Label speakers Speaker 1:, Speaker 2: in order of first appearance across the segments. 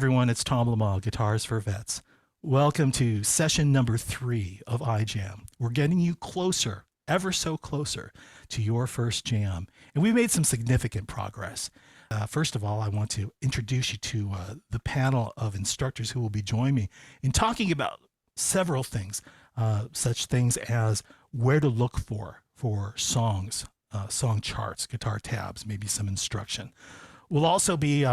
Speaker 1: everyone, it's Tom Lamog, Guitars for Vets. Welcome to session number 3 of IJAM. We're getting you closer, ever so closer, to your first jam. And we've made some significant progress. First of all, I want to introduce you to the panel of instructors who will be joining me in talking about several things, such things as where to look for songs, song charts, guitar tabs, maybe some instruction. We'll also be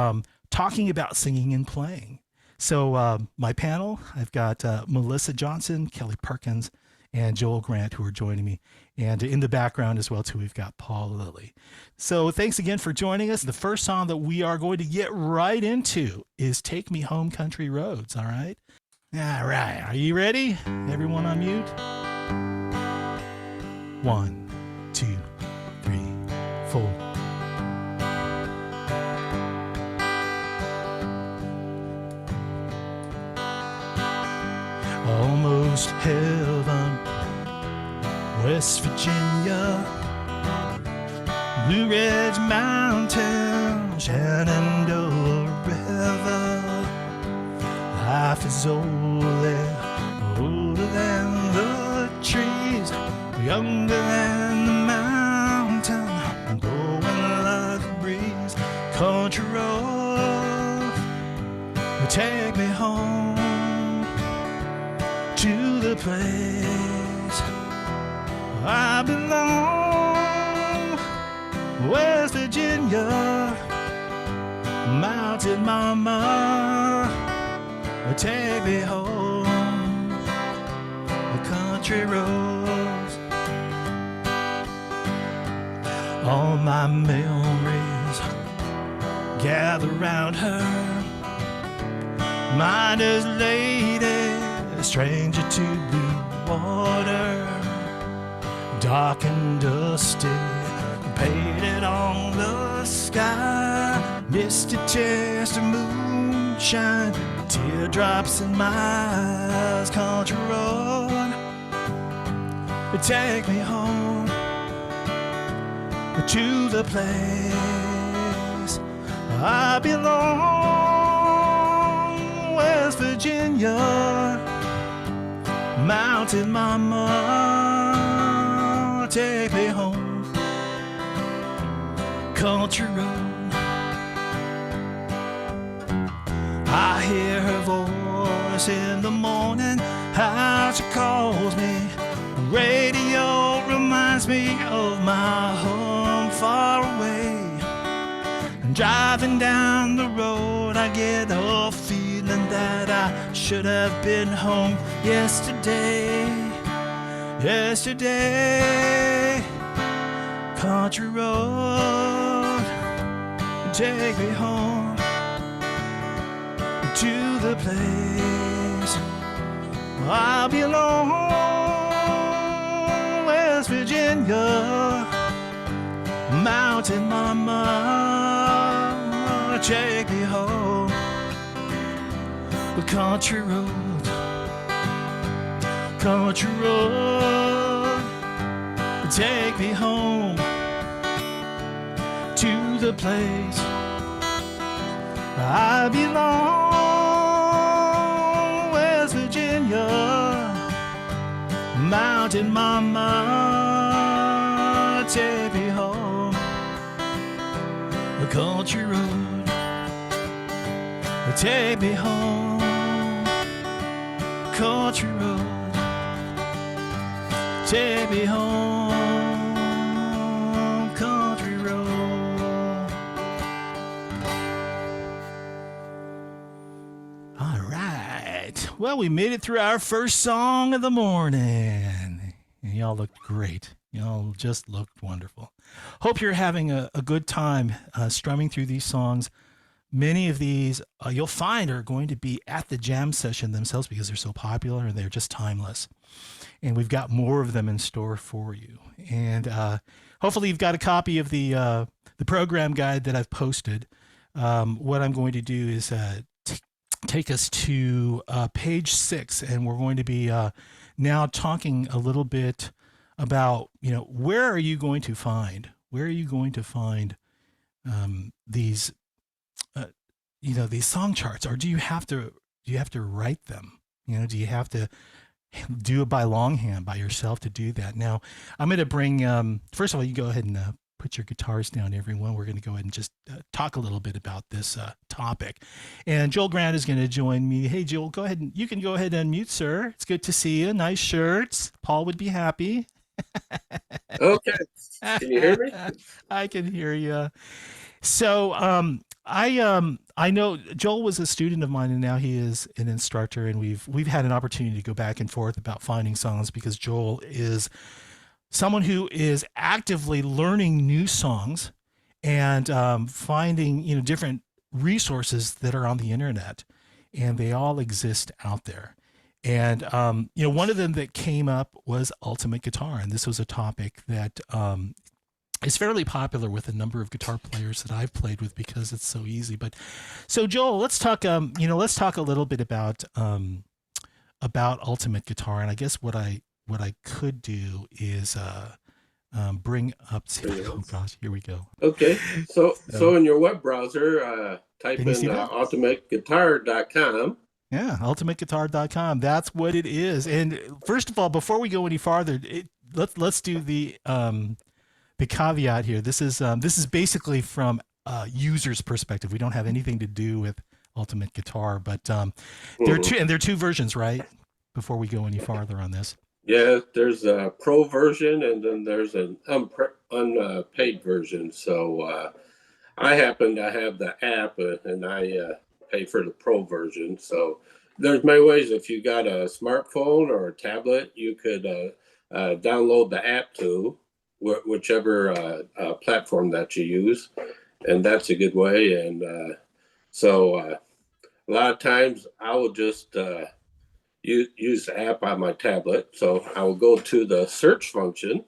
Speaker 1: talking about singing and playing. So my panel, I've got Melissa Johnson, Kellye Perkins, and Joel Grant who are joining me. And in the background as well, too, we've got Paul Lilley. So thanks again for joining us. The first song that we are going to get right into is Take Me Home Country Roads, all right? All right, are you ready? Everyone on mute? 1, 2, 3, 4. Almost heaven, West Virginia, Blue Ridge Mountain, Shenandoah River. Life is older than the trees, younger than the mountain, blowing like a breeze. Country road, take me home to the place I belong. West Virginia, Mountain Mama, take me home, the country roads. All my memories gather round her, miner's lady, stranger to blue water, dark and dusty, painted on the sky, misty taste of moonshine, teardrops in my eyes. Country road, take me home to the place I belong. West Virginia, Mountain Mama, take me home, country road. I hear her voice in the morning, how she calls me. Radio reminds me of my home far away. Driving down the road, I get a feeling that I should have been home yesterday. Country road, take me home to the place I belong. West Virginia, Mountain Mama, take me home, the country road, take me home to the place I belong. West Virginia, Mountain Mama, take me home, the country road, take me home, country road, take me home, country road. All right. Well, we made it through our first song of the morning. And y'all looked great. Y'all just looked wonderful. Hope you're having a good time strumming through these songs. Many of these you'll find are going to be at the jam session themselves because they're so popular and they're just timeless. And we've got more of them in store for you. And hopefully you've got a copy of the program guide that I've posted. What I'm going to do is take us to page 6, and we're going to be now talking a little bit about, where are you going to find these these song charts, or do you have to write them? Do you have to do it by longhand by yourself to do that? Now, I'm going to bring, first of all, you go ahead and put your guitars down, everyone. We're going to go ahead and just talk a little bit about this topic. And Joel Grant is going to join me. Hey, Joel, go ahead you can go ahead and unmute, sir. It's good to see you. Nice shirts. Paul would be happy.
Speaker 2: Okay. Can you hear me?
Speaker 1: I can hear you. So, I know Joel was a student of mine, and now he is an instructor, and we've had an opportunity to go back and forth about finding songs because Joel is someone who is actively learning new songs and finding different resources that are on the internet, and they all exist out there. And one of them that came up was ultimate guitar, and this was a topic that is fairly popular with a number of guitar players that I've played with because it's so easy. But so Joel, let's talk. Let's talk a little bit about ultimate guitar. And I guess what I could do is bring up. Oh gosh, here we go.
Speaker 2: Okay. So
Speaker 1: So,
Speaker 2: in your web browser, type
Speaker 1: can you see
Speaker 2: in
Speaker 1: that?
Speaker 2: ultimateguitar.com.
Speaker 1: Yeah, ultimateguitar.com. That's what it is. And first of all, before we go any farther, let's do the caveat here. This is basically from a user's perspective. We don't have anything to do with Ultimate Guitar, but
Speaker 2: Mhm.
Speaker 1: there are two versions, right? Before we go any farther on this.
Speaker 2: Yeah, there's a pro version and then there's an unpaid version. So I happen to have the app and I pay for the pro version. So there's many ways. If you got a smartphone or a tablet, you could download the app to whichever platform that you use, and that's a good way. And a lot of times I will just use the app on my tablet. So I will go to the search function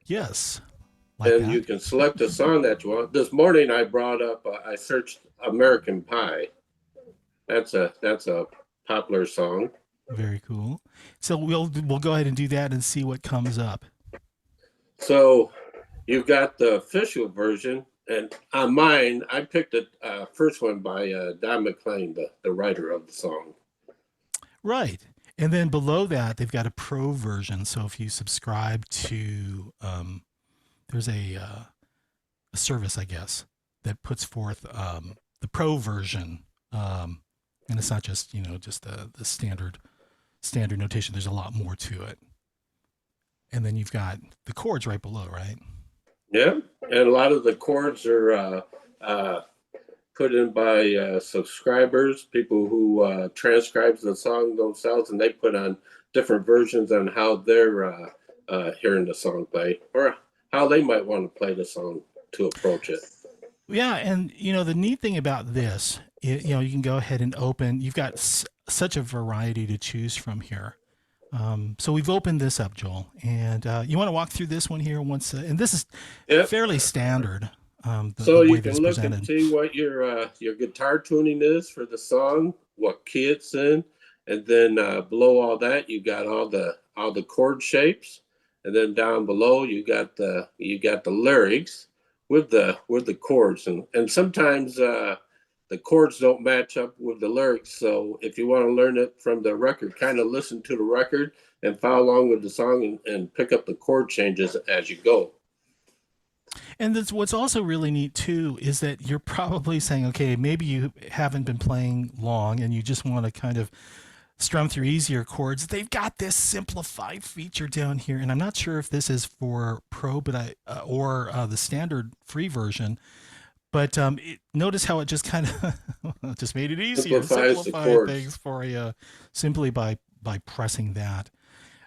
Speaker 1: Yes, like
Speaker 2: and you
Speaker 1: that.
Speaker 2: can select a song that you want. This morning I brought up, I searched American Pie. That's a popular song.
Speaker 1: Very cool. So we'll go ahead and do that and see what comes up.
Speaker 2: So you've got the official version, and on mine, I picked the first one by Don McLean, the writer of the song.
Speaker 1: Right. And then below that, they've got a pro version. So if you subscribe to, there's a service, I guess, that puts forth the pro version, and it's not just just the standard notation. There's a lot more to it. And then you've got the chords right below, right?
Speaker 2: Yeah, and a lot of the chords are put in by subscribers, people who transcribes the song themselves, and they put on different versions on how they're hearing the song play or how they might want to play the song to approach it.
Speaker 1: Yeah, and the neat thing about this, you can go ahead and open. You've got such a variety to choose from here. So we've opened this up, Joel, and you want to walk through this one here once, and this is
Speaker 2: Yep.
Speaker 1: fairly standard,
Speaker 2: So
Speaker 1: the
Speaker 2: you
Speaker 1: way that
Speaker 2: can
Speaker 1: it's
Speaker 2: look and
Speaker 1: presented.
Speaker 2: see what your guitar tuning is for the song, what key it's in, and then below all that you got all the chord shapes, and then down below you got the lyrics with the chords, and sometimes the chords don't match up with the lyrics. So if you want to learn it from the record, kind of listen to the record and follow along with the song and pick up the chord changes as you go.
Speaker 1: And that's what's also really neat too is that you're probably saying, okay, maybe you haven't been playing long and you just want to kind of strum through easier chords. They've got this simplified feature down here, and I'm not sure if this is for Pro, but or the standard free version. But notice how it just kind of just made it easier,
Speaker 2: Simplifies the
Speaker 1: simplified
Speaker 2: chords.
Speaker 1: things for you simply by pressing that.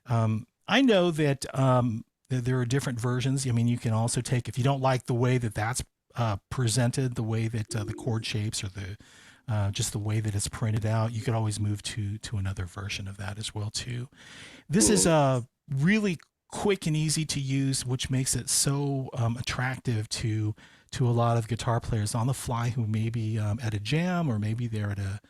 Speaker 1: I know that there are different versions. I mean, you can also take if you don't like the way that that's presented, the way that the chord shapes or the just the way that it's printed out, you could always move to another version of that as well too. This is
Speaker 2: Mhm.
Speaker 1: really quick and easy to use, which makes it so attractive to a lot of guitar players on the fly who may be at a jam or maybe they're at a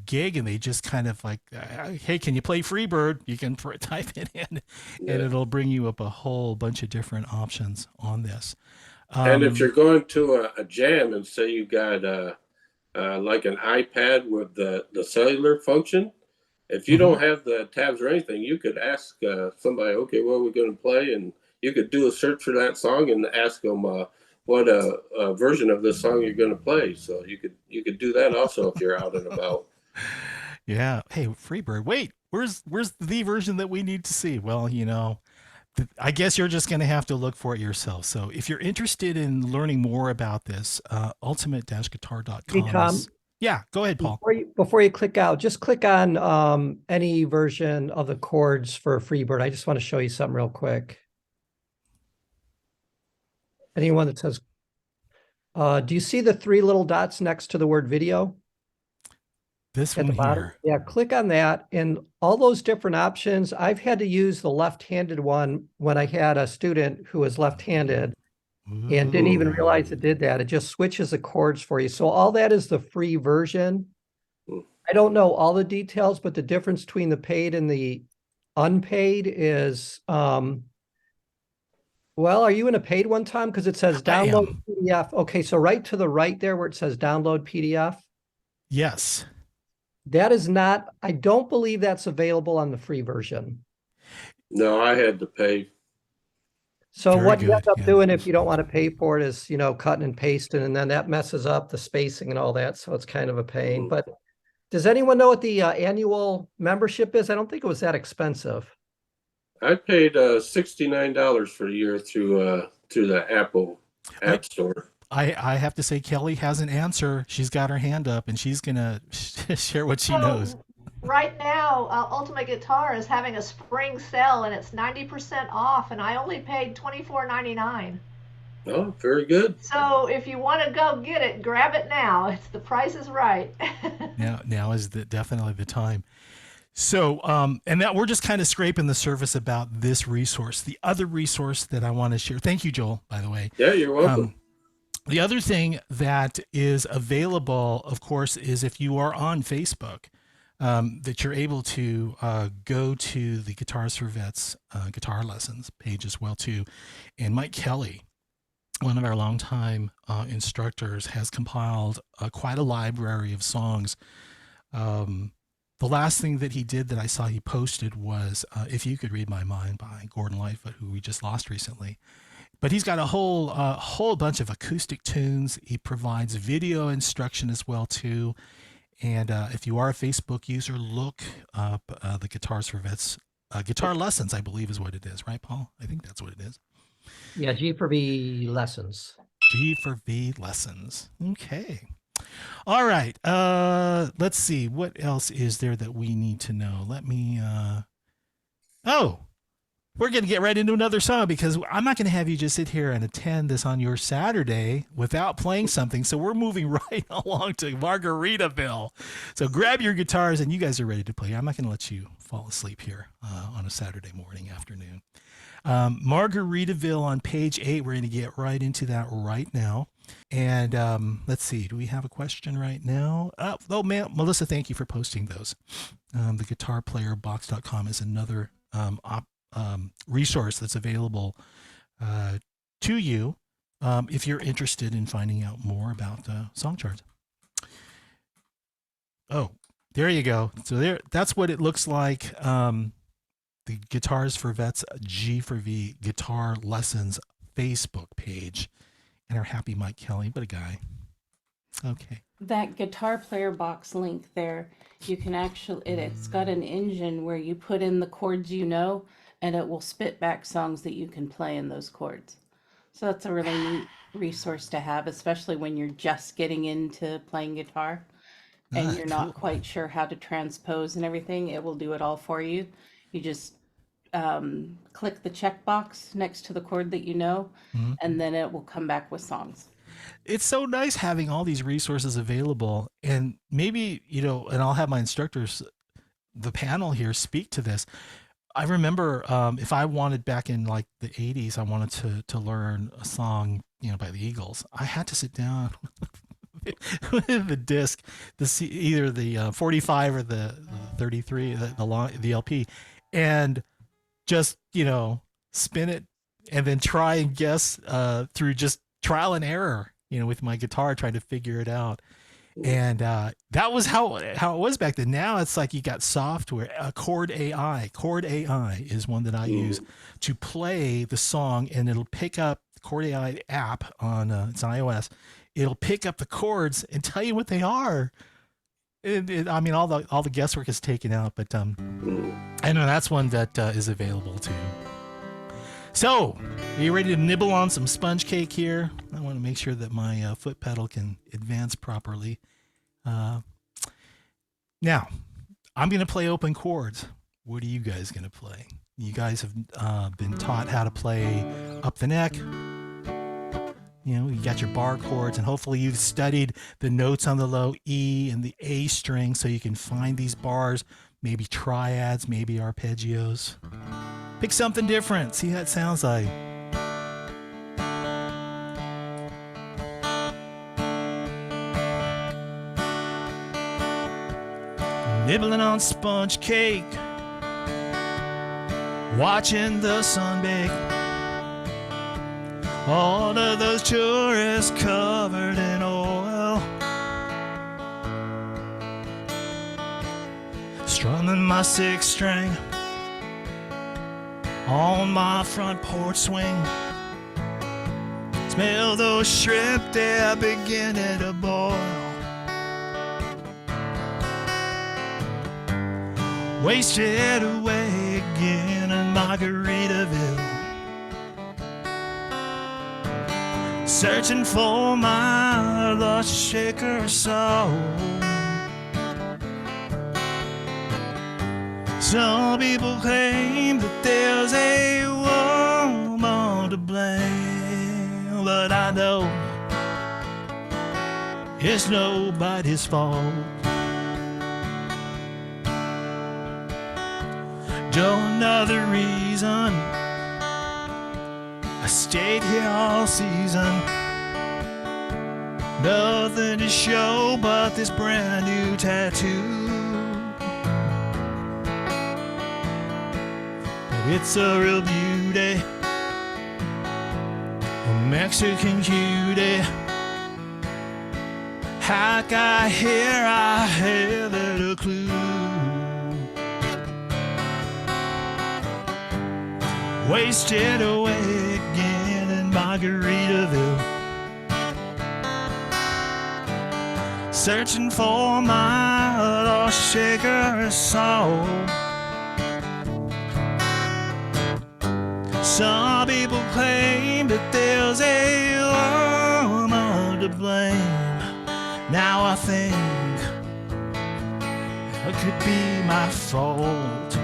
Speaker 1: gig and they just kind of like, hey, can you play Freebird? You can type it in, and
Speaker 2: Yeah.
Speaker 1: it'll bring you up a whole bunch of different options on this.
Speaker 2: And if you're
Speaker 1: Um,
Speaker 2: going to a jam and say you got like an iPad with the cellular function. If you
Speaker 1: Mm-hmm.
Speaker 2: don't have the tabs or anything, you could ask somebody, okay, what are we going to play? And you could do a search for that song and ask them what version of this song you're going to play. So you could do that also if you're out and about.
Speaker 1: Yeah. Hey, Freebird. Wait, where's the version that we need to see? Well, I guess you're just going to have to look for it yourself. So if you're interested in learning more about this,
Speaker 3: Hey,
Speaker 1: ultimate-guitar.com
Speaker 3: Tom,
Speaker 1: is. Yeah. Go ahead, Paul.
Speaker 3: before you click out, just click on any version of the chords for Freebird. I just want to show you something real quick. Anyone that says, do you see the three little dots next to the word video
Speaker 1: This
Speaker 3: at
Speaker 1: one
Speaker 3: the bottom?
Speaker 1: here.
Speaker 3: Yeah, click on that. And all those different options, I've had to use the left-handed one when I had a student who was left-handed and didn't even realize it did that. It just switches the chords for you. So all that is the free version. I don't know all the details, but the difference between the paid and the unpaid is, well, are you in a paid one, Tom? Because it says
Speaker 1: I
Speaker 3: download
Speaker 1: am.
Speaker 3: PDF. Okay, so right to the right there where it says download PDF,
Speaker 1: Yes.
Speaker 3: that is not, I don't believe that's available on the free version.
Speaker 2: No, I had to pay.
Speaker 3: So
Speaker 1: Very
Speaker 3: what you
Speaker 1: good,
Speaker 3: end up
Speaker 1: yeah.
Speaker 3: doing if you don't want to pay for it is, cutting and pasting, and then that messes up the spacing and all that. So it's kind of a pain.
Speaker 2: Mhm.
Speaker 3: But does anyone know what the annual membership is? I don't think it was that expensive.
Speaker 2: I paid $69 for a year through the Apple App Store.
Speaker 1: I have to say, Kellye has an answer. She's got her hand up, and she's gonna share what she knows.
Speaker 4: Right now, Ultimate Guitar is having a spring sale and it's 90% off, and I only paid $24.99.
Speaker 2: Oh, very good.
Speaker 4: So if you want to go get it, grab it now. The price is right.
Speaker 1: Now is definitely the time. So, and that we're just kind of scraping the surface about this resource. The other resource that I want to share. Thank you, Joel, by the way.
Speaker 2: Yeah, you're welcome.
Speaker 1: The other thing that is available, of course, is if you are on Facebook, that you're able to go to the Guitars for Vets guitar lessons page as well too. And Mike Kellye, one of our longtime instructors, has compiled quite a library of songs. The last thing that he did that I saw he posted was "If You Could Read My Mind" by Gordon Lightfoot, who we just lost recently. But he's got a whole bunch of acoustic tunes. He provides video instruction as well too. And if you are a Facebook user, look up the Guitars for Vets guitar lessons, I believe is what it is, right, Paul? I think that's what it is.
Speaker 3: Yeah, G4V lessons.
Speaker 1: G4V lessons. Okay. All right. Let's see. What else is there that we need to know? Let me. Oh, we're going to get right into another song because I'm not going to have you just sit here and attend this on your Saturday without playing something. So we're moving right along to Margaritaville. So grab your guitars and you guys are ready to play. I'm not going to let you fall asleep here on a Saturday morning, afternoon. Margaritaville on page 8. We're going to get right into that right now. And let's see. Do we have a question right now? Oh, man, Melissa, thank you for posting those. The guitarplayerbox.com is another resource that's available to you if you're interested in finding out more about song charts. Oh, there you go. So that's what it looks like. The Guitars for Vets G4V Guitar Lessons Facebook page. And our happy Mike Kellye, what a guy. Okay.
Speaker 5: That guitar player box link there, you can actually, it's got an engine where you put in the chords and it will spit back songs that you can play in those chords. So that's a really neat resource to have, especially when you're just getting into playing guitar and you're not quite sure how to transpose and everything. It will do it all for you. You just click the checkbox next to the chord that and then it will come back with songs.
Speaker 1: It's so nice having all these resources available, and maybe, and I'll have my instructors, the panel here, speak to this. I remember if I wanted back in like the 80s, I wanted to learn a song, by the Eagles. I had to sit down with the disc, either the 45 or the 33, the LP, and just, spin it and then try and guess through just trial and error, with my guitar, trying to figure it out. And that was how it was back then. Now it's like you got software. Chord AI. Chord AI is one that I use to play the song, and it'll pick up the Chord AI app on it's on iOS. It'll pick up the chords and tell you what they are. I mean, all the guesswork is taken out, but I know that's one that is available too. So, are you ready to nibble on some sponge cake here? I want to make sure that my foot pedal can advance properly. Now, I'm going to play open chords. What are you guys going to play? You guys have been taught how to play up the neck. You know, you got your bar chords, and hopefully you've studied the notes on the low E and the A string so you can find these bars, maybe triads, maybe arpeggios. Pick something different. See how it sounds like. Nibbling on sponge cake, watching the sun bake. All of those tourists covered in oil, strumming my sixth string on my front porch swing. Smell those shrimp, they're beginning to boil. Wasted away again in Margaritaville, searching for my lost shaker soul. Some people claim that there's a woman to blame, but I know it's nobody's fault. Don't know the reason I stayed here all season. Nothing to show but this brand new tattoo. But it's a real beauty, a Mexican cutie. How got here, I haven't a clue. Wasted away again in Margaritaville, searching for my lost shaker soul. Some people claim that there's a woman to blame. Now I think it could be my fault.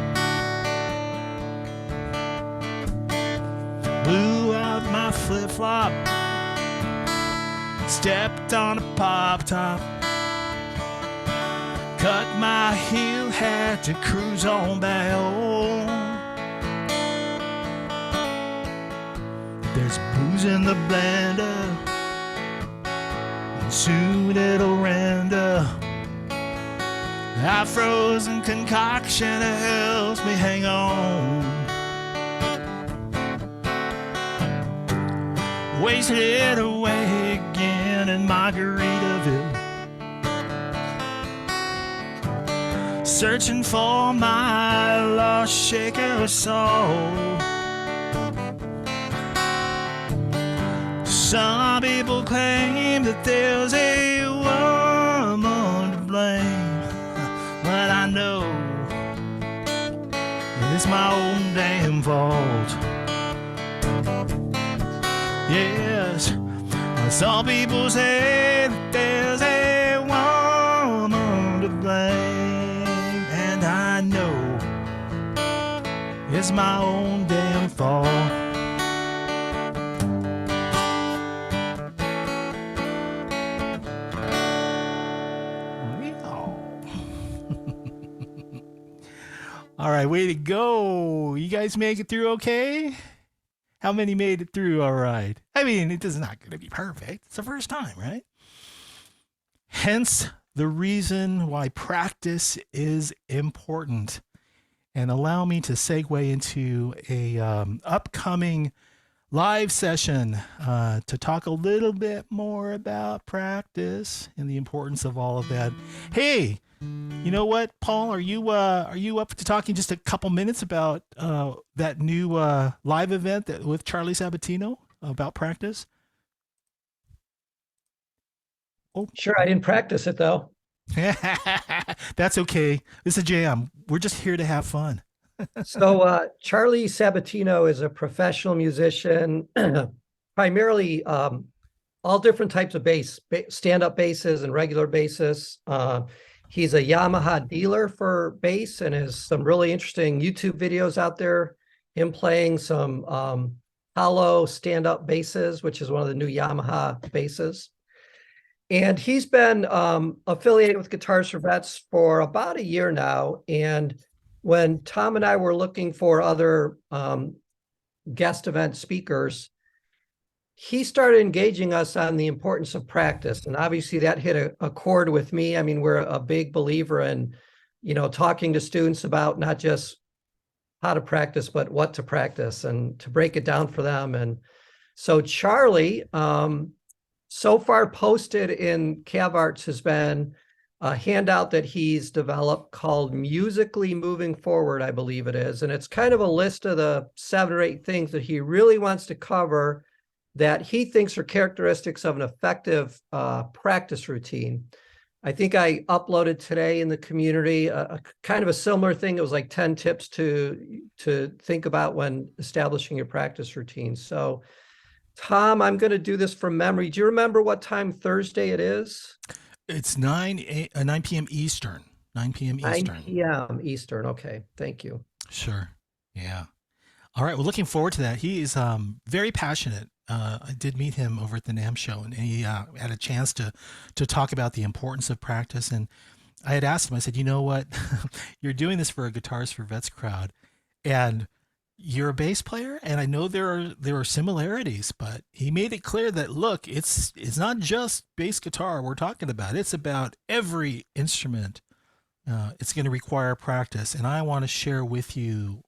Speaker 1: Blew out my flip-flop, stepped on a pop-top, cut my heel, had to cruise on back home. There's booze in the blender, and soon it'll render. That frozen concoction helps me hang on. Wasted away again in Margaritaville, searching for my lost shaker soul. Some people claim that there's a woman to blame, but I know it's my own damn fault. Yes, some people say that there's a woman to blame, and I know it's my own damn fault. All right, way to go. You guys make it through okay? How many made it through all right? I mean, it is not going to be perfect. It's the first time, right? Hence the reason why practice is important. And allow me to segue into a upcoming live session to talk a little bit more about practice and the importance of all of that. Hey, you know what, Paul? Are you up to talking just a couple minutes about that new live event with Charlie Sabatino about practice? Oh,
Speaker 3: Sure, I didn't practice it though.
Speaker 1: that's okay. It's a jam. We're just here to have fun.
Speaker 3: So Charlie Sabatino is a professional musician, primarily all different types of bass, stand-up basses and regular basses. He's a Yamaha dealer for bass and has some really interesting YouTube videos out there. Him playing some hollow stand-up basses, which is one of the new Yamaha basses. And he's been affiliated with Guitars for Vets for about a year now. And when Tom and I were looking for other guest event speakers, he started engaging us on the importance of practice. And obviously that hit a chord with me. I mean, we're a big believer in, talking to students about not just how to practice, but what to practice and to break it down for them. And so Charlie, so far posted in CavArts has been a handout that he's developed called Musically Moving Forward, I believe it is. And it's kind of a list of the 7 or 8 things that he really wants to cover that he thinks are characteristics of an effective practice routine. I think I uploaded today in the community a kind of a similar thing. It was like 10 tips to think about when establishing your practice routine. So Tom, I'm going to do this from memory. Do you remember what time Thursday it is?
Speaker 1: It's 9 p.m. Eastern. 9 p.m. Eastern.
Speaker 3: 9 p.m. Eastern. Okay. Thank you.
Speaker 1: Sure. Yeah. All right. Well, looking forward to that. He is very passionate. I did meet him over at the NAMM show, and he had a chance to talk about the importance of practice. And I had asked him, I said, you know what? You're doing this for a Guitars for Vets crowd, and you're a bass player, and I know there are similarities, but he made it clear that, look, it's not just bass guitar we're talking about. It's about every instrument. It's going to require practice, and I want to share with you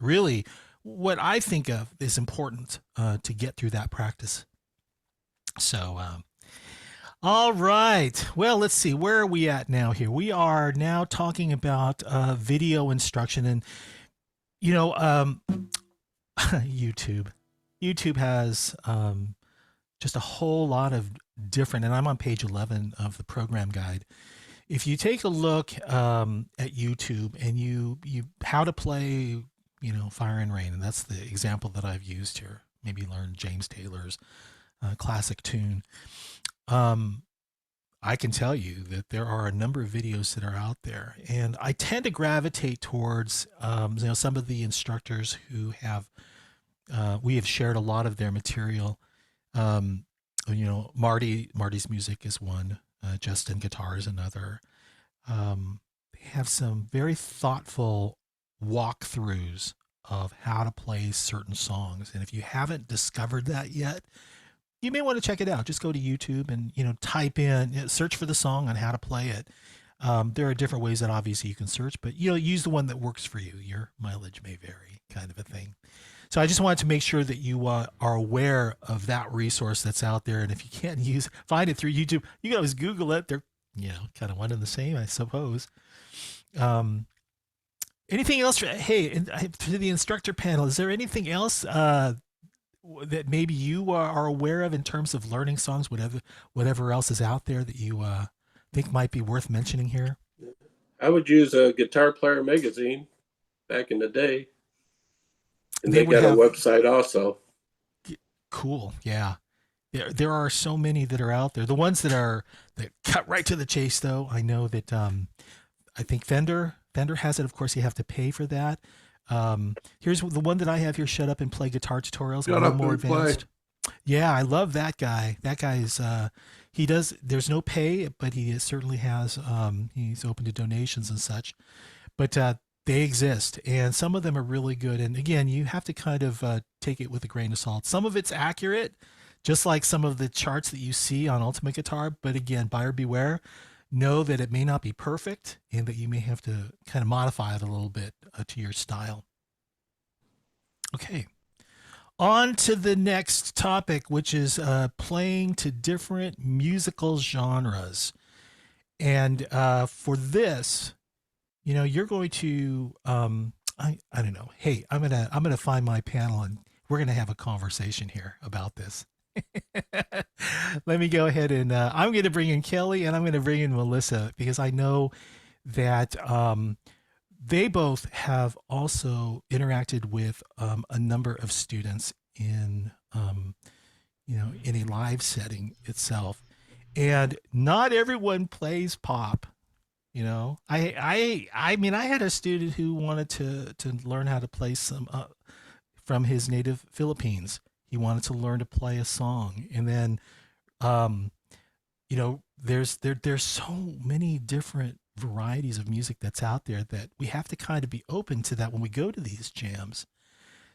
Speaker 1: really what I think of is important to get through that practice. So, all right. Well, let's see. Where are we at now here? We are now talking about video instruction, and YouTube. YouTube has just a whole lot of different, and I'm on page 11 of the program guide. If you take a look at YouTube and you how to play, Fire and Rain, and that's the example that I've used here. Maybe learn James Taylor's classic tune. I can tell you that there are a number of videos that are out there, and I tend to gravitate towards some of the instructors who have we have shared a lot of their material. Marty's music is one, Justin Guitar is another. They have some very thoughtful walkthroughs of how to play certain songs, and if you haven't discovered that yet, you may want to check it out. Just go to YouTube and, type in, search for the song on how to play it. There are different ways that obviously you can search, but, use the one that works for you. Your mileage may vary, kind of a thing. So I just wanted to make sure that you are aware of that resource that's out there. And if you can't find it through YouTube, you can always Google it. They're, kind of one and the same, I suppose. Anything else? Hey, to the instructor panel, is there anything else that maybe you are aware of in terms of learning songs, whatever else is out there that you think might be worth mentioning here?
Speaker 2: I would use a Guitar Player magazine back in the day. And they got a website also.
Speaker 1: Cool. Yeah. There are so many that are out there. The ones that cut right to the chase, though, I know that I think Fender has it. Of course, you have to pay for that. Here's the one that I have here. Shut Up and Play Guitar Tutorials. A little more advanced. Yeah, I love that guy. That guy is there's no pay, but he certainly has he's open to donations and such. But they exist, and some of them are really good. And again, you have to kind of take it with a grain of salt. Some of it's accurate, just like some of the charts that you see on Ultimate Guitar. But again, buyer beware. Know that it may not be perfect, and that you may have to kind of modify it a little bit to your style. Okay. On to the next topic, which is playing to different musical genres. And for this, you're going to I don't know. Hey, I'm gonna find my panel and we're gonna have a conversation here about this. Let me go ahead and I'm going to bring in Kellye and I'm going to bring in Melissa because I know that they both have also interacted with a number of students in in a live setting itself, and not everyone plays pop. I mean, I had a student who wanted to learn how to play some from his native Philippines. He wanted to learn to play a song, and then um, there's so many different varieties of music that's out there that we have to kind of be open to that when we go to these jams.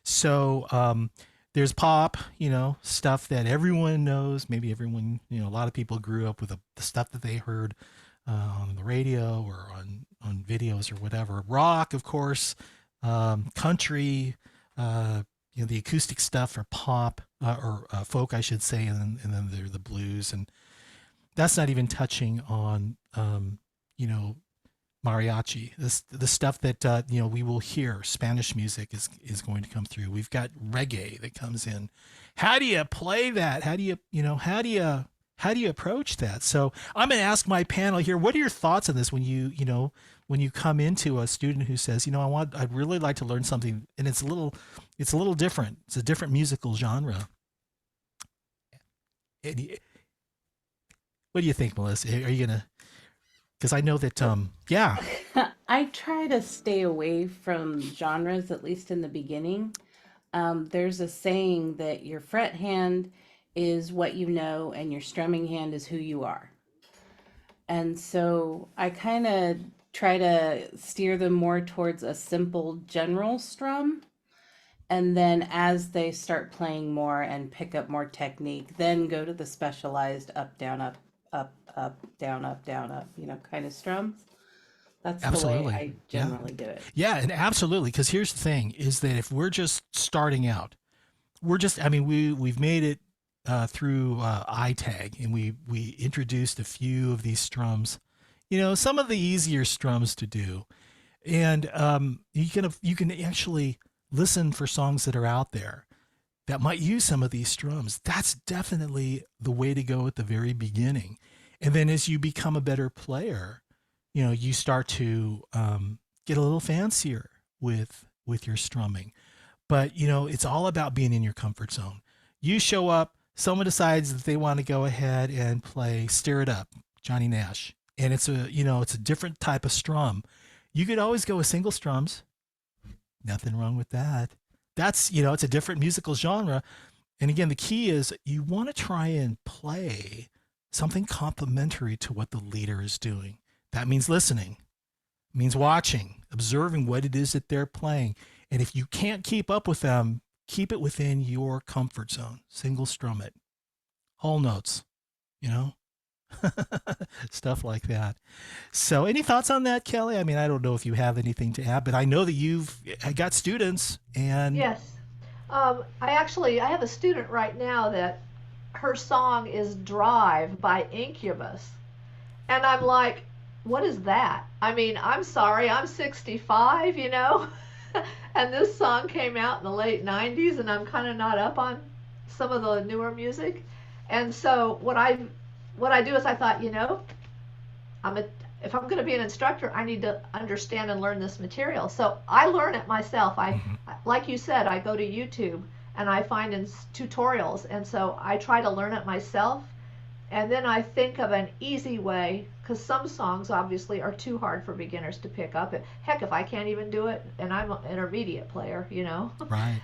Speaker 1: So there's pop, stuff that everyone knows. Maybe everyone, a lot of people grew up with the stuff that they heard on the radio or on videos or whatever. Rock, of course, country, the acoustic stuff or pop or folk, I should say, and then there's the blues, and that's not even touching on mariachi. The stuff that we will hear. Spanish music is going to come through. We've got reggae that comes in. How do you play that? How do you approach that? So I'm going to ask my panel here. What are your thoughts on this when you come into a student who says, I'd really like to learn something, and it's a little different. It's a different musical genre. What do you think, Melissa? Are you gonna? Because I know that, yeah.
Speaker 5: I try to stay away from genres, at least in the beginning. There's a saying that your fret hand is what you know, and your strumming hand is who you are. And so I kind of try to steer them more towards a simple general strum. And then as they start playing more and pick up more technique, then go to the specialized up, down, up, down, up, kind of strums. That's the way
Speaker 1: Absolutely.
Speaker 5: I
Speaker 1: Yeah.
Speaker 5: generally do it.
Speaker 1: Yeah, and absolutely. Because here's the thing: is that if we're just starting out, I mean, we've made it through iTag, and we introduced a few of these strums. Some of the easier strums to do, and you can actually listen for songs that are out there that might use some of these strums. That's definitely the way to go at the very beginning. And then as you become a better player, you start to get a little fancier with your strumming. But, it's all about being in your comfort zone. You show up, someone decides that they want to go ahead and play Stir It Up, Johnny Nash. And it's a different type of strum. You could always go with single strums. Nothing wrong with that. That's, it's a different musical genre. And again, the key is you want to try and play something complementary to what the leader is doing. That means listening, it means watching, observing what it is that they're playing. And if you can't keep up with them, keep it within your comfort zone. Single strum it, whole notes, stuff like that. So any thoughts on that, Kellye? I mean, I don't know if you have anything to add, but I know that you've got students and
Speaker 4: Yes. I have a student right now that her song is Drive by Incubus. And I'm like, what is that? I mean, I'm sorry, I'm 65, and this song came out in the late 90s, and I'm kind of not up on some of the newer music. And so what I do is I thought, if I'm going to be an instructor, I need to understand and learn this material. So I learn it myself. Like you said, I go to YouTube and I find tutorials, and so I try to learn it myself. And then I think of an easy way, because some songs obviously are too hard for beginners to pick up. Heck, if I can't even do it, and I'm an intermediate player,
Speaker 1: right.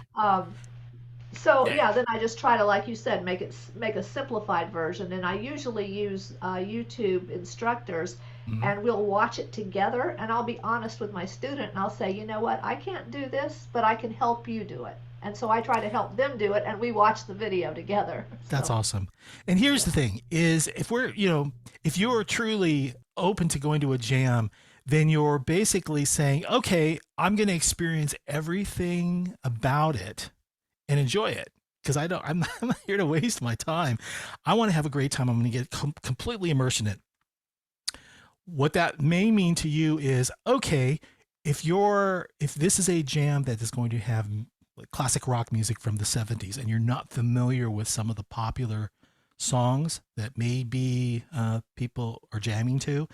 Speaker 4: So yeah, then I just try to, like you said, make a simplified version, and I usually use YouTube instructors, and we'll watch it together. And I'll be honest with my student, and I'll say, you know what, I can't do this, but I can help you do it. And so I try to help them do it, and we watch the video together.
Speaker 1: That's awesome. And here's the thing: is if you're truly open to going to a jam, then you're basically saying, okay, I'm going to experience everything about it and enjoy it. Because I'm not here to waste my time. I want to have a great time. I'm going to get completely immersed in it. What that may mean to you is, okay, if this is a jam that is going to have classic rock music from the 70s and you're not familiar with some of the popular songs that maybe people are jamming to,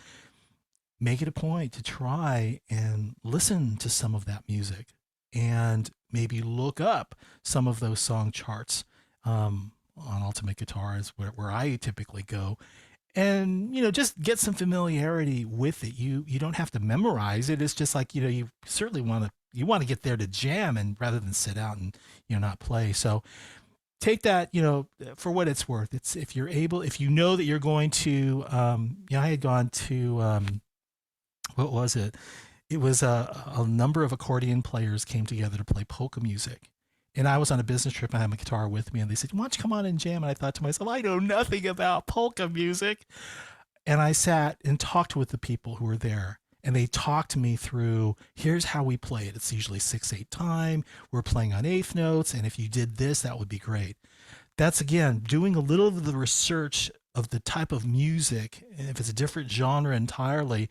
Speaker 1: make it a point to try and listen to some of that music and maybe look up some of those song charts on Ultimate Guitar is where I typically go. And, just get some familiarity with it. You don't have to memorize it. It's just like, you certainly want to get there to jam and rather than sit out and, not play. So take that, for what it's worth. It's, if you know that you're going to, I had gone to, what was it? It was a number of accordion players came together to play polka music. And I was on a business trip. I had my guitar with me, and they said, "Why don't you come on and jam?" And I thought to myself, I know nothing about polka music. And I sat and talked with the people who were there, and they talked to me through, here's how we play it. It's usually 6/8 time. We're playing on eighth notes, and if you did this, that would be great. That's, again, doing a little of the research of the type of music. And if it's a different genre entirely,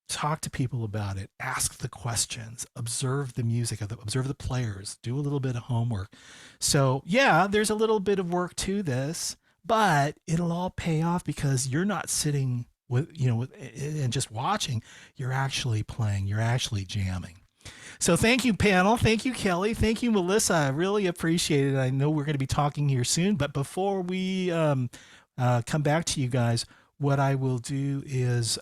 Speaker 1: talk to people about it, ask the questions, observe the music, observe the players, do a little bit of homework. So yeah, there's a little bit of work to this, but it'll all pay off because you're not sitting with and just watching. You're actually playing, you're actually jamming. So thank you, panel. Thank you, Kellye. Thank you, Melissa. I really appreciate it. I know we're going to be talking here soon, but before we come back to you guys, what I will do is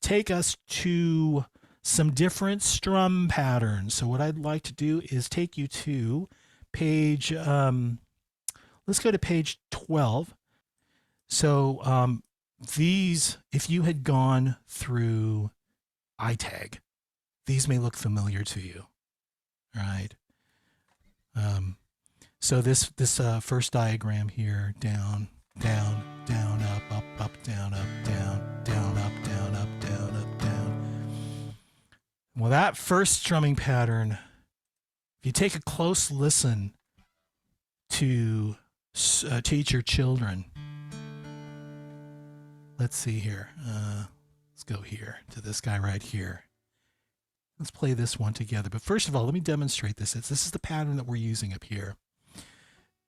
Speaker 1: take us to some different strum patterns. So what I'd like to do is take you to page, let's go to page 12. So these, if you had gone through ITAG, these may look familiar to you, right? So this first diagram here, down, down, down, up, down, down, down, up, down, up, down. Well, that first strumming pattern, if you take a close listen to teach your children, let's see here. Let's go here to this guy right here. Let's play this one together. But first of all, let me demonstrate this. This is the pattern that we're using up here.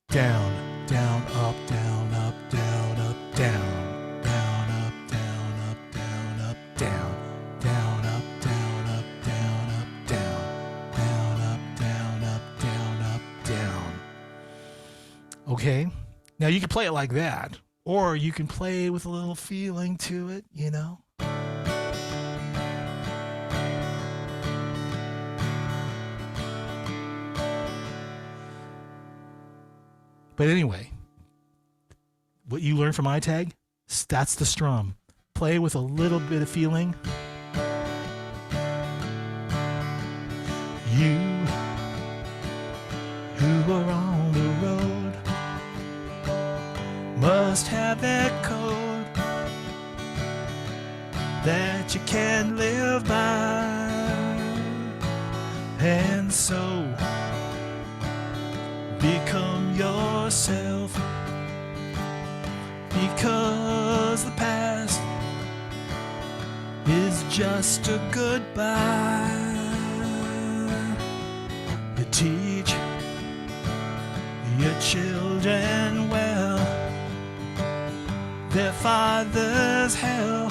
Speaker 1: Down, down, up, down, up, down, up, down, down, up, down, up, down, up, down, down, up, down, up, down, up, down, down, up, down, up, down, up, down. Okay, now you can play it like that, or you can play with a little feeling to it, But anyway, what you learn from ITAG, that's the strum. Play with a little bit of feeling. You who are on the road must have that code that you can live by, and so become yourself, because the past is just a goodbye. You teach your children well, their father's hell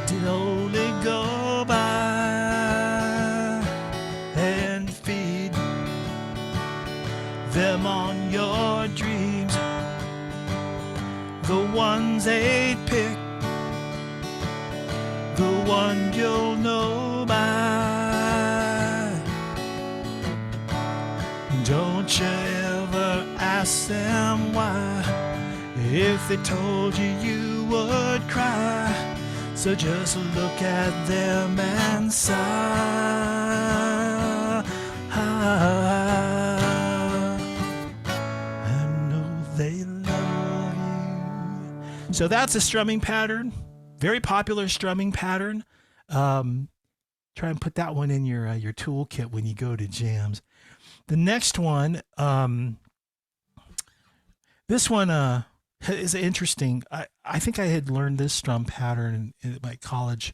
Speaker 1: did only go by, and feed them on your dreams, the ones they'd pick, the one you'll know by. Don't you ever ask them why. If they told you, you would cry. So just look at them and sigh. So that's a strumming pattern, very popular strumming pattern. try and put that one in your toolkit when you go to jams. The next one, this one is interesting. I think I had learned this strum pattern in my college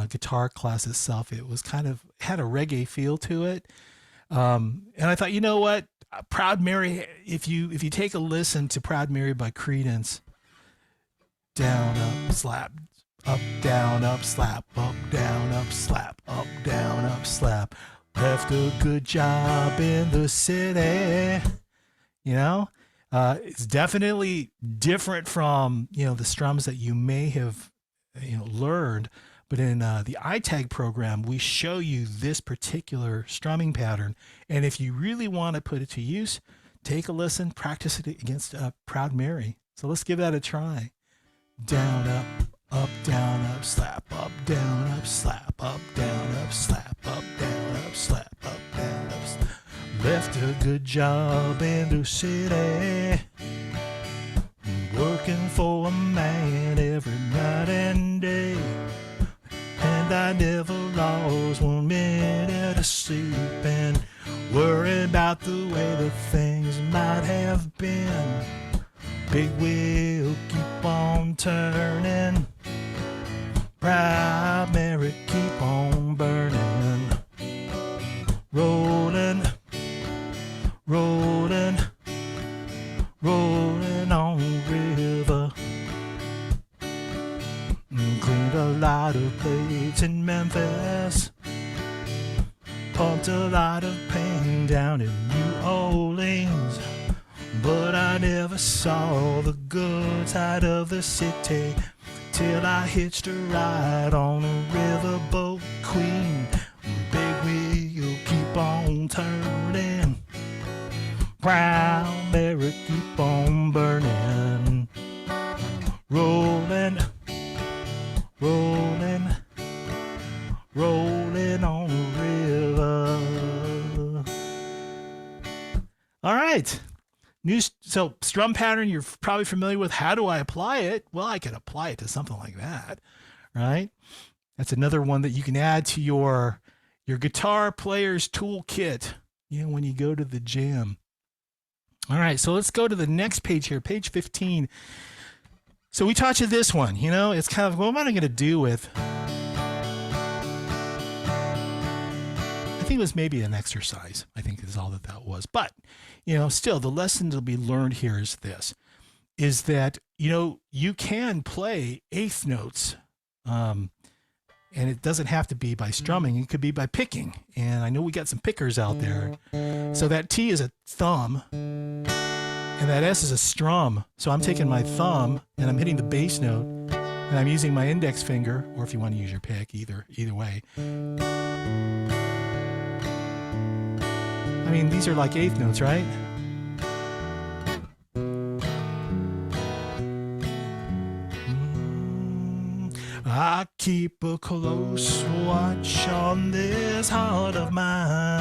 Speaker 1: guitar class itself. It was kind of had a reggae feel to it, and I thought, you know what, Proud Mary. If you take a listen to Proud Mary by Creedence, down up slap, up down up slap, up down up slap, up down up slap. Left a good job in the city. You know, it's definitely different from the strums that you may have learned. But in the ITAG program, we show you this particular strumming pattern. And if you really want to put it to use, take a listen, practice it against Proud Mary. So let's give that a try. Down, up, down, up, slap, up, down, up, slap, up, down, up, slap, up, down, up, slap, up, down, up, slap. Left a good job in the city, working for a man every night and day. And I never lost 1 minute of sleep and worry about the way the things might have been. Big wheel keep on turning, Proud Mary keep on burning, rolling, rolling, rolling on river. Cleaned a lot of plates in Memphis, pumped a lot of pain down in New Orleans. But I never saw the good side of the city till I hitched a ride on a riverboat queen. Big wheel keep on turning, Proud Mary keep on burning, rolling, rolling, rolling on the river. All right. So strum pattern you're probably familiar with. How do I apply it? Well, I can apply it to something like that, right? That's another one that you can add to your guitar player's toolkit, when you go to the jam. All right, so let's go to the next page here, page 15. So we taught you this one, it's kind of, what am I going to do with? I think it was maybe an exercise, I think is all that was. But, still the lesson to be learned here is this, is that, you can play eighth notes, and it doesn't have to be by strumming. It could be by picking. And I know we got some pickers out there. So that T is a thumb and that S is a strum. So I'm taking my thumb and I'm hitting the bass note and I'm using my index finger, or if you want to use your pick, either way. I mean, these are like eighth notes, right? I keep a close watch on this heart of mine.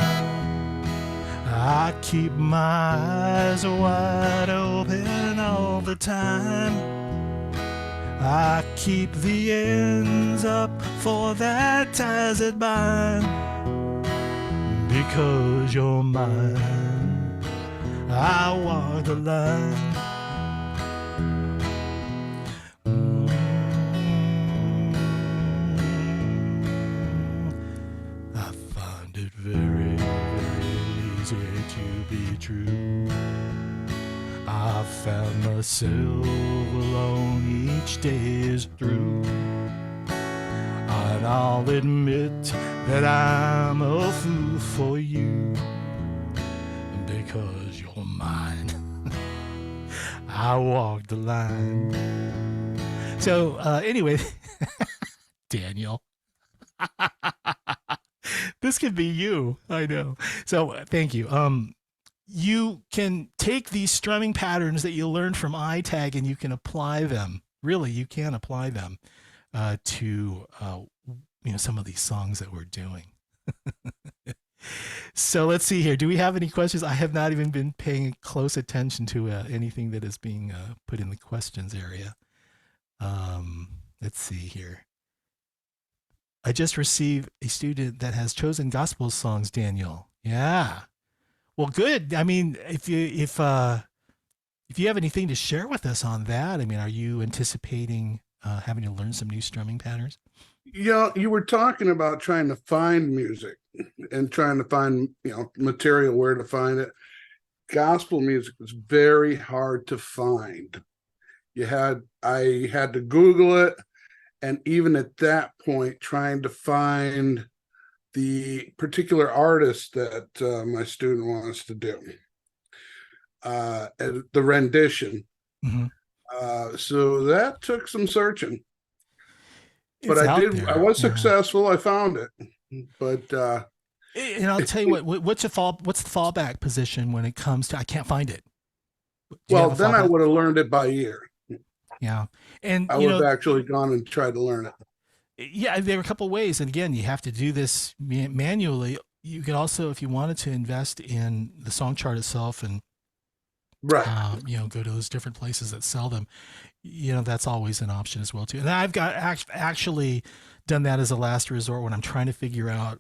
Speaker 1: I keep my eyes wide open all the time. I keep the ends up for that ties that bind. Because you're mine, I walk the line. I find it very, very easy to be true. I found myself alone each day is through. And I'll admit that I'm a fool for you. Because you're mine, I walk the line. So anyway, Daniel, this could be you. I know. So thank you. You can take these strumming patterns that you learned from ITAG and you can apply them. Really, you can apply them to some of these songs that we're doing. So let's see here. Do we have any questions? I have not even been paying close attention to anything that is being put in the questions area. Let's see here. I just received a student that has chosen gospel songs, Daniel. Yeah. Well, good. I mean, if you have anything to share with us on that, I mean, are you anticipating having to learn some new strumming patterns?
Speaker 6: Yeah, you were talking about trying to find music and trying to find, material where to find it. Gospel music was very hard to find. I had to Google it, and even at that point, trying to find the particular artist that my student wants to do, the rendition.
Speaker 1: Mm-hmm.
Speaker 6: So that took some searching. But
Speaker 1: It's out there.
Speaker 6: I was
Speaker 1: Yeah.
Speaker 6: successful. I found it. But
Speaker 1: and I'll tell you what's the fallback position when it comes to I can't find it?
Speaker 6: Well, then I would have learned it by ear.
Speaker 1: Yeah. And
Speaker 6: I would have actually gone and tried to learn it.
Speaker 1: Yeah, there are a couple of ways. And again, you have to do this manually. You could also, if you wanted to, invest in the song chart itself and
Speaker 6: right,
Speaker 1: go to those different places that sell them. That's always an option as well too. And I've got actually done that as a last resort when I'm trying to figure out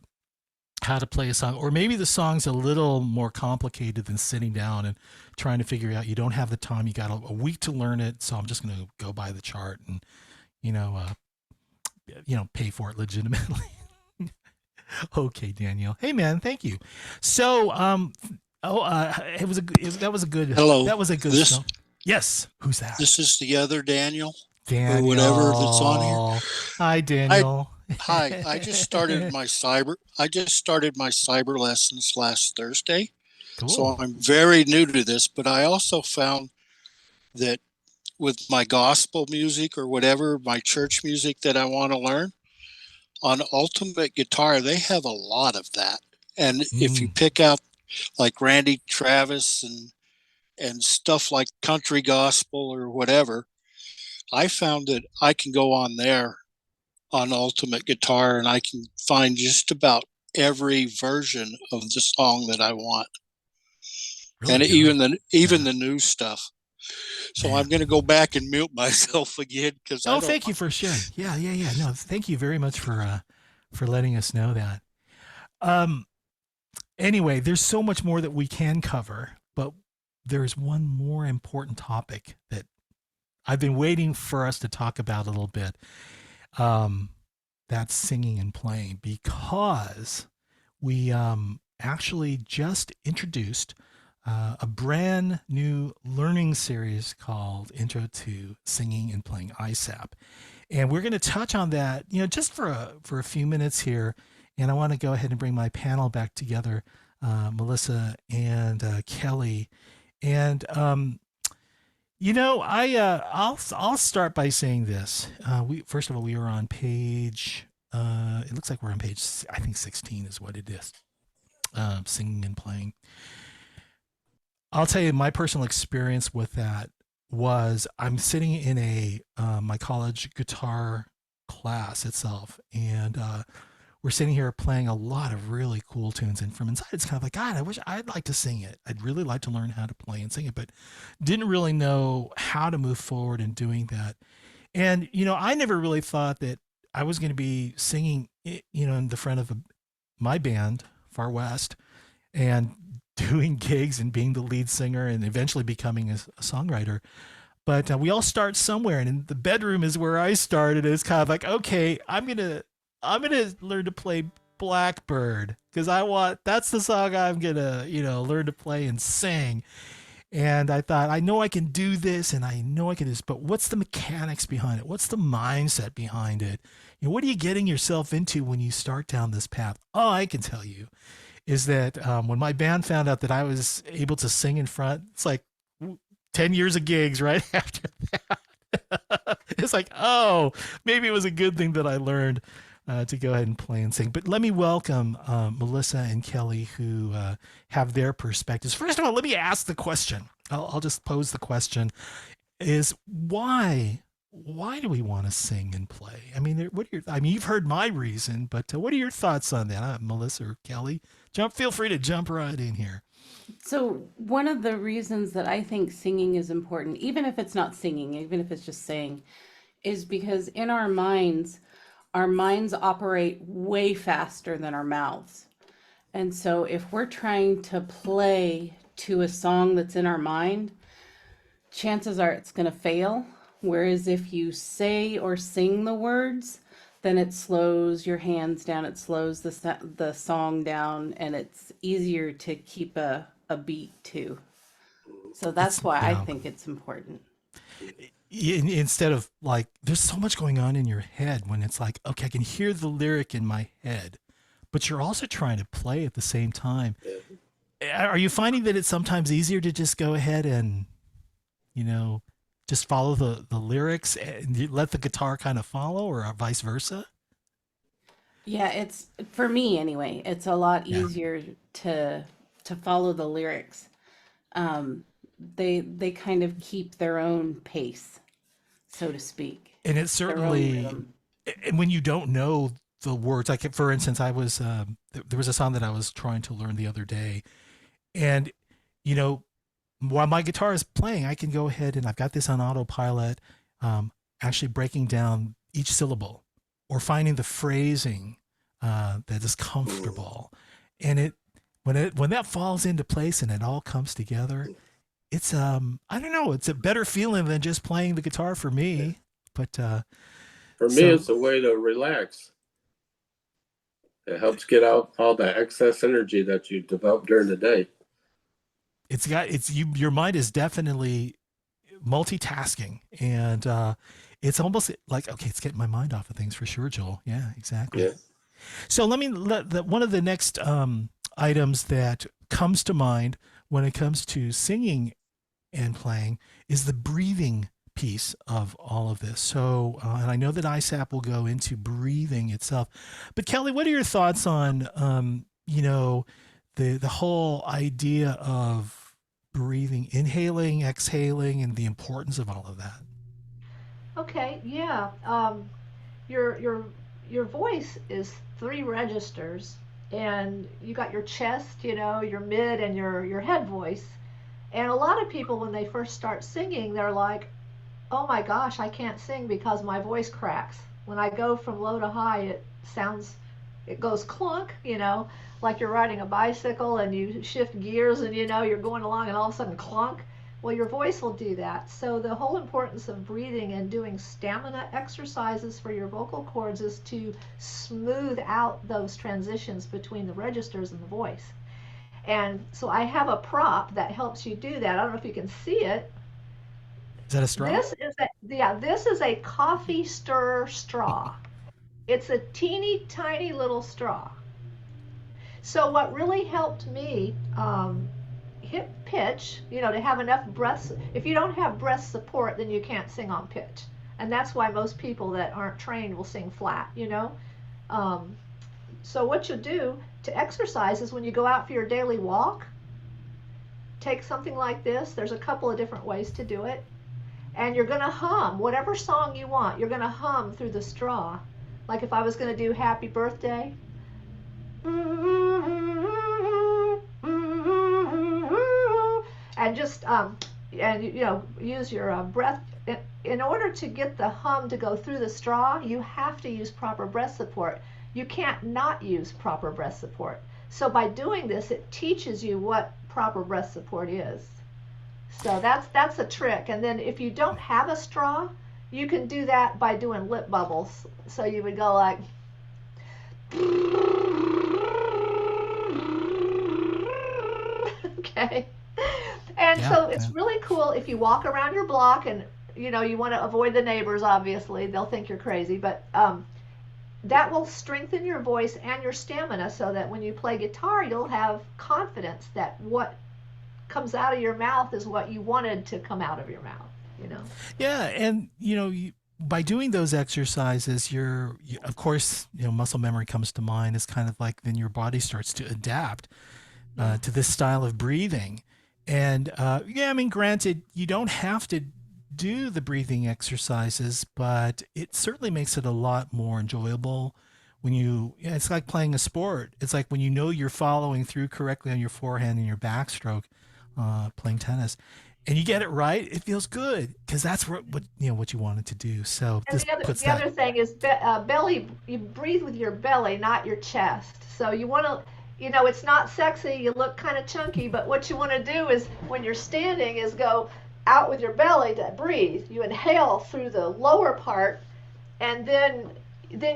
Speaker 1: how to play a song, or maybe the song's a little more complicated than sitting down and trying to figure out. You don't have the time. You got a week to learn it, so I'm just going to go by the chart and pay for it legitimately. Okay, Daniel. Hey, man, thank you. So, that was a good.
Speaker 7: Hello.
Speaker 1: That was a good. Song. Yes. Who's that?
Speaker 7: This is the other Daniel.
Speaker 1: Daniel.
Speaker 7: Or whatever that's on here.
Speaker 1: Hi, Daniel.
Speaker 7: Hi. I just started my cyber lessons last Thursday.
Speaker 1: Cool.
Speaker 7: So I'm very new to this, but I also found that with my gospel music or whatever, my church music that I want to learn, on Ultimate Guitar, they have a lot of that. And if you pick out like Randy Travis and stuff like country gospel or whatever, I found that I can go on there on Ultimate Guitar and I can find just about every version of the song that I want. Really? And even the new stuff. So I'm going to go back and mute myself again because
Speaker 1: thank you for sharing. Yeah. No, thank you very much for letting us know that. Anyway, there's so much more that we can cover, but there's one more important topic that I've been waiting for us to talk about a little bit. That's singing and playing, because we actually just introduced a brand new learning series called Intro to Singing and Playing ISAP. And we're going to touch on that, just for a few minutes here. And I want to go ahead and bring my panel back together, Melissa and Kellye. And, I'll start by saying this. First of all, we are on page, it looks like we're on page, I think 16 is what it is, singing and playing. I'll tell you my personal experience with that was I'm sitting in my college guitar class itself, and we're sitting here playing a lot of really cool tunes, and from inside it's kind of like, God, I wish I'd like to sing it. I'd really like to learn how to play and sing it, but didn't really know how to move forward in doing that. And I never really thought that I was going to be singing in the front of my band, Far West, and doing gigs and being the lead singer and eventually becoming a songwriter. But we all start somewhere, and in the bedroom is where I started. It's kind of like, okay, I'm gonna learn to play Blackbird because that's the song I'm gonna learn to play and sing. And I thought, I know I can do this, and I know I can do this, but what's the mechanics behind it? What's the mindset behind it? What are you getting yourself into when you start down this path? All I can tell you is that when my band found out that I was able to sing in front, it's like 10 years of gigs right after that. It's like, oh, maybe it was a good thing that I learned to go ahead and play and sing. But let me welcome Melissa and Kellye, who have their perspectives. First of all, let me ask the question. I'll just pose the question: is why do we want to sing and play? I mean, you've heard my reason, but what are your thoughts on that, Melissa or Kellye? Feel free to jump right in here.
Speaker 5: So one of the reasons that I think singing is important, even if it's not singing, even if it's just saying, is because in our minds, our minds operate way faster than our mouths. And so if we're trying to play to a song that's in our mind, chances are it's going to fail. Whereas if you say or sing the words, then it slows your hands down, it slows the song down, and it's easier to keep a beat to. So that's why I think it's important.
Speaker 1: Instead of like, there's so much going on in your head when it's like, okay, I can hear the lyric in my head, but you're also trying to play at the same time. Are you finding that it's sometimes easier to just go ahead and, just follow the lyrics and let the guitar kind of follow, or vice versa?
Speaker 5: Yeah, it's for me anyway. It's a lot easier to follow the lyrics. They kind of keep their own pace, so to speak.
Speaker 1: And it's certainly, and when you don't know the words, like for instance, I was there was a song that I was trying to learn the other day, and while my guitar is playing, I can go ahead and I've got this on autopilot, actually breaking down each syllable or finding the phrasing that is comfortable. And when that falls into place and it all comes together, it's I don't know, it's a better feeling than just playing the guitar for me. But
Speaker 2: for me, it's a way to relax. It helps get out all the excess energy that you develop during the day.
Speaker 1: Your mind is definitely multitasking, and it's almost like, okay, it's getting my mind off of things for sure, Joel. Yeah, exactly. Yeah. So one of the next items that comes to mind when it comes to singing and playing is the breathing piece of all of this. So, and I know that ISAP will go into breathing itself, but Kellye, what are your thoughts on, the whole idea of breathing, inhaling, exhaling, and the importance of all of that?
Speaker 4: Okay, yeah. Your voice is 3 registers, and you got your chest, your mid, and your head voice. And a lot of people, when they first start singing, they're like, oh my gosh, I can't sing because my voice cracks. When I go from low to high, it goes clunk, like you're riding a bicycle and you shift gears and you're going along and all of a sudden clunk. Well, your voice will do that. So the whole importance of breathing and doing stamina exercises for your vocal cords is to smooth out those transitions between the registers and the voice. And so I have a prop that helps you do that. I don't know if you can see it.
Speaker 1: Is that a straw?
Speaker 4: This is a coffee stirrer straw. It's a teeny tiny little straw. So what really helped me hit pitch, to have enough breath. If you don't have breath support, then you can't sing on pitch. And that's why most people that aren't trained will sing flat, So what you'll do to exercise is when you go out for your daily walk, take something like this. There's a couple of different ways to do it. And you're going to hum whatever song you want. You're going to hum through the straw. Like if I was going to do Happy Birthday. And just, use your breath. In order to get the hum to go through the straw, you have to use proper breath support. You can't not use proper breath support. So by doing this, it teaches you what proper breath support is. So that's a trick. And then if you don't have a straw, you can do that by doing lip bubbles. So you would go like, okay. And so it's really cool if you walk around your block and, you want to avoid the neighbors, obviously. They'll think you're crazy. But that will strengthen your voice and your stamina so that when you play guitar, you'll have confidence that what comes out of your mouth is what you wanted to come out of your mouth,
Speaker 1: Yeah, and by doing those exercises, of course, muscle memory comes to mind. It's kind of like then your body starts to adapt to this style of breathing. And granted, you don't have to do the breathing exercises, but it certainly makes it a lot more enjoyable when it's like playing a sport. It's like when you're following through correctly on your forehand and your backstroke, playing tennis. and you get it right, it feels good because that's what you wanted to do. So
Speaker 4: And
Speaker 1: this puts
Speaker 4: the other thing is belly. You breathe with your belly, not your chest. So you want to, it's not sexy. You look kind of chunky, but what you want to do is when you're standing is go out with your belly to breathe. You inhale through the lower part, and then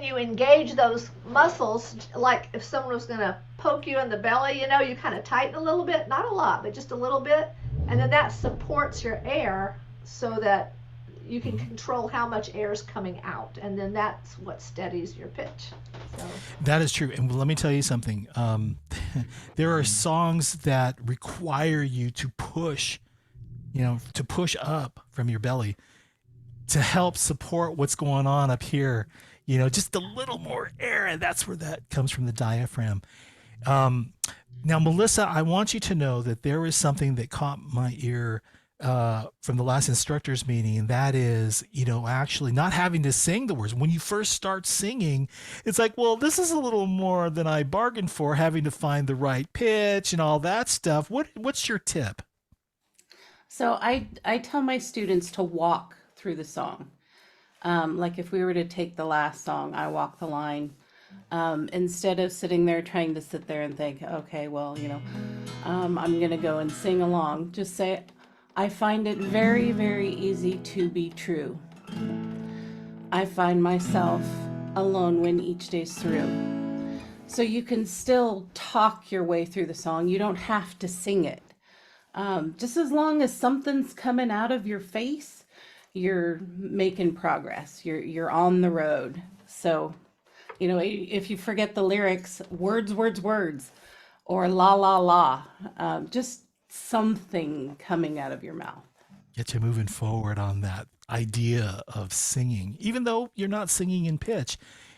Speaker 4: you engage those muscles. Like if someone was going to poke you in the belly, you kind of tighten a little bit, not a lot, but just a little bit, and then that supports your air so that you can control how much air is coming out, and then that's what steadies your pitch. So
Speaker 1: that is true. And let me tell you something. There are songs that require you to push up from your belly to help support what's going on up here. Just a little more air, and that's where that comes from, the diaphragm. Now, Melissa, I want you to know that there is something that caught my ear from the last instructors meeting, and that is, actually not having to sing the words. When you first start singing, it's like, well, this is a little more than I bargained for, having to find the right pitch and all that stuff. What's your tip?
Speaker 5: So I tell my students to walk through the song. Like if we were to take the last song, I walk the line. Instead of sitting there trying to sit there and think, okay, well, I'm going to go and sing along. Just say, I find it very, very easy to be true. I find myself alone when each day's through. So you can still talk your way through the song. You don't have to sing it. Just as long as something's coming out of your face, you're making progress. You're on the road. So, if you forget the lyrics, words, or la, la, la, just something coming out of your mouth.
Speaker 1: Get you moving forward on that idea of singing, even though you're not singing in pitch.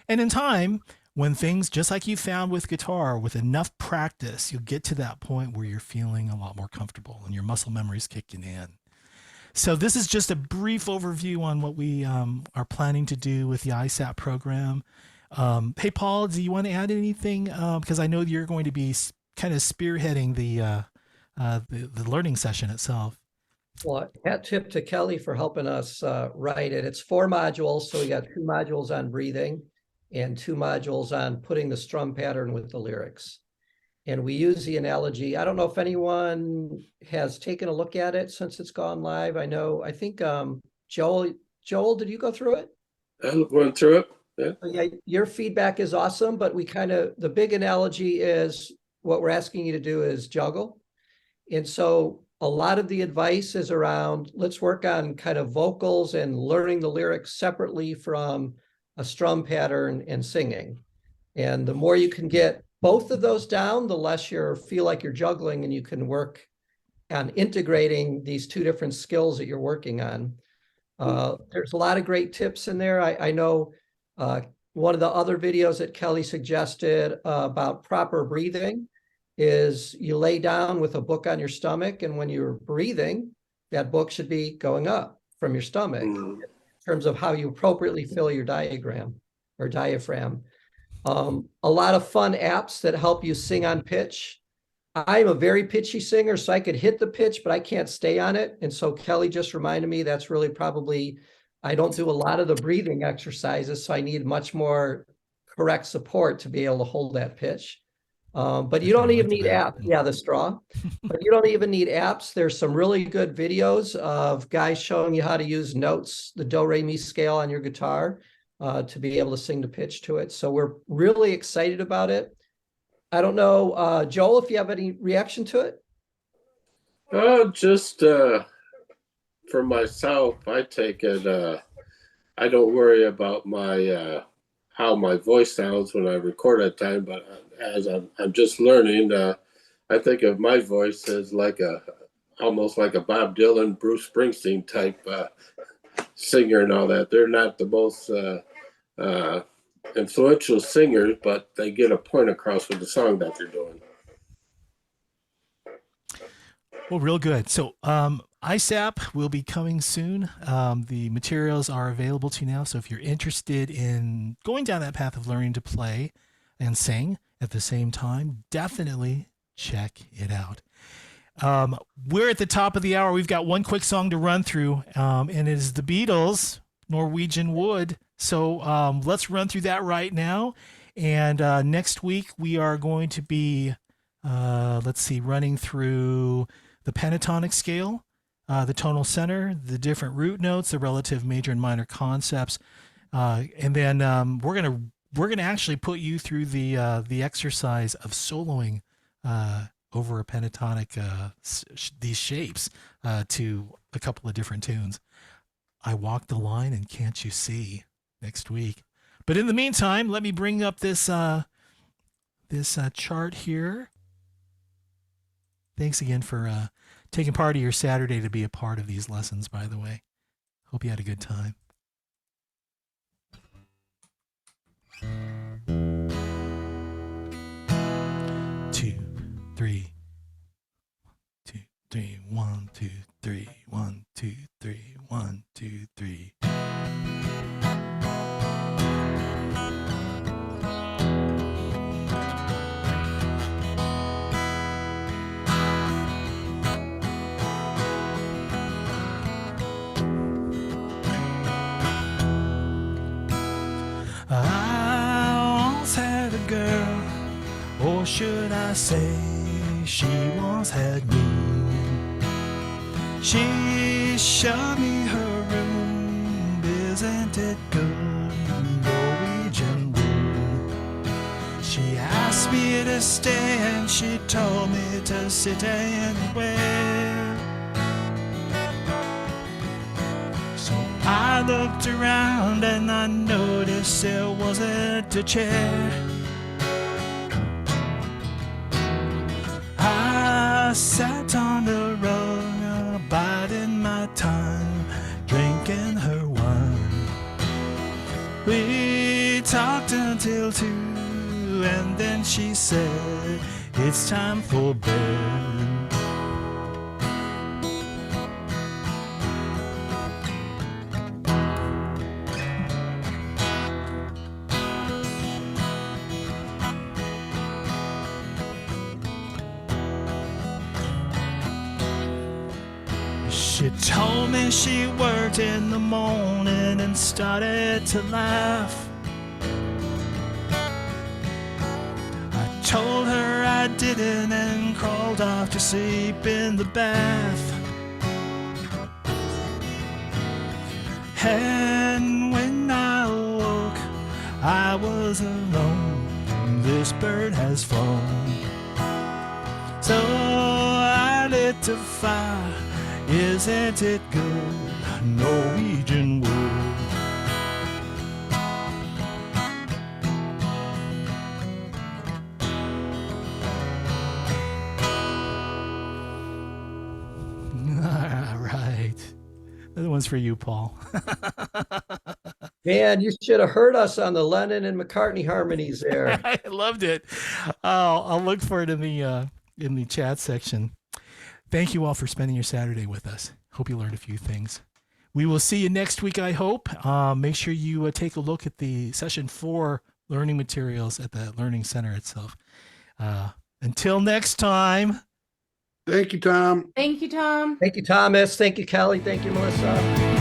Speaker 1: And in time, when things, just like you found with guitar, with enough practice, you'll get to that point where you're feeling a lot more comfortable and your muscle memory's kicking in. So this is just a brief overview on what we are planning to do with the ISAP program. Hey, Paul, do you want to add anything? Because I know you're going to be kind of spearheading the learning session itself.
Speaker 3: Well, hat tip to Kellye for helping us write it. It's 4 modules, so we got 2 modules on breathing and 2 modules on putting the strum pattern with the lyrics. And we use the analogy. I don't know if anyone has taken a look at it since it's gone live. I think Joel, did you go through it?
Speaker 2: I went through it. Yeah.
Speaker 3: Yeah, your feedback is awesome, but the big analogy is what we're asking you to do is juggle. And so a lot of the advice is around, let's work on kind of vocals and learning the lyrics separately from a strum pattern and singing. And the more you can get both of those down, the less you feel like you're juggling, and you can work on integrating these 2 different skills that you're working on. There's a lot of great tips in there. I know one of the other videos that Kellye suggested about proper breathing is you lay down with a book on your stomach, and when you're breathing, that book should be going up from your stomach in terms of how you appropriately fill your diaphragm. A lot of fun apps that help you sing on pitch. I'm a very pitchy singer, so I could hit the pitch, but I can't stay on it. And so Kellye just reminded me that's really probably, I don't do a lot of the breathing exercises, so I need much more correct support to be able to hold that pitch. But you don't even need apps. Yeah, the straw. But you don't even need apps. There's some really good videos of guys showing you how to use notes, the do, re, mi scale on your guitar, to be able to sing the pitch to it. So we're really excited about it. I don't know, Joel, if you have any reaction to it?
Speaker 2: Just for myself, I take it, I don't worry about my how my voice sounds when I record at time, but as I'm just learning, I think of my voice as almost like a Bob Dylan, Bruce Springsteen type singer and all that. They're not the most influential singers, but they get a point across with the song that they're doing.
Speaker 1: Well, real good. So ISAP will be coming soon. The materials are available to you now. So if you're interested in going down that path of learning to play and sing at the same time, definitely check it out. We're at the top of the hour. We've got one quick song to run through, and it is the Beatles, Norwegian Wood. So let's run through that right now. And next week we are going to be, running through the pentatonic scale, the tonal center, the different root notes, the relative major and minor concepts, and then we're gonna actually put you through the exercise of soloing over a pentatonic these shapes to a couple of different tunes. I Walk the Line and Can't You See next week. But in the meantime, let me bring up this chart here. Thanks again for taking part of your Saturday to be a part of these lessons, by the way. Hope you had a good time. Two, three. 1, 2, 3, 1, 2, 3, 1, 2, 3. I once had a girl, or should I say, she once had me. She showed me her room, isn't it good, Norwegian Wood. She asked me to stay and she told me to sit anywhere. So I looked around and I noticed there wasn't a chair. I sat on the rug, biding my time, drinking her wine. We talked until 2, and then she said, it's time for bed. She told me she worked in the morning and started to laugh. I told her I didn't and crawled off to sleep in the bath. And when I awoke, I was alone. This bird has flown. So I lit a fire. Isn't it good, Norwegian Wood? All right. That one's for you, Paul.
Speaker 3: Man, you should have heard us on the Lennon and McCartney harmonies there.
Speaker 1: I loved it. I'll look for it in the chat section. Thank you all for spending your Saturday with us. Hope you learned a few things. We will see you next week, I hope. Make sure you take a look at the session 4 learning materials at the Learning Center itself. Until next time.
Speaker 6: Thank you, Tom.
Speaker 5: Thank you, Tom.
Speaker 3: Thank you, Thomas. Thank you, Kellye. Thank you, Melissa.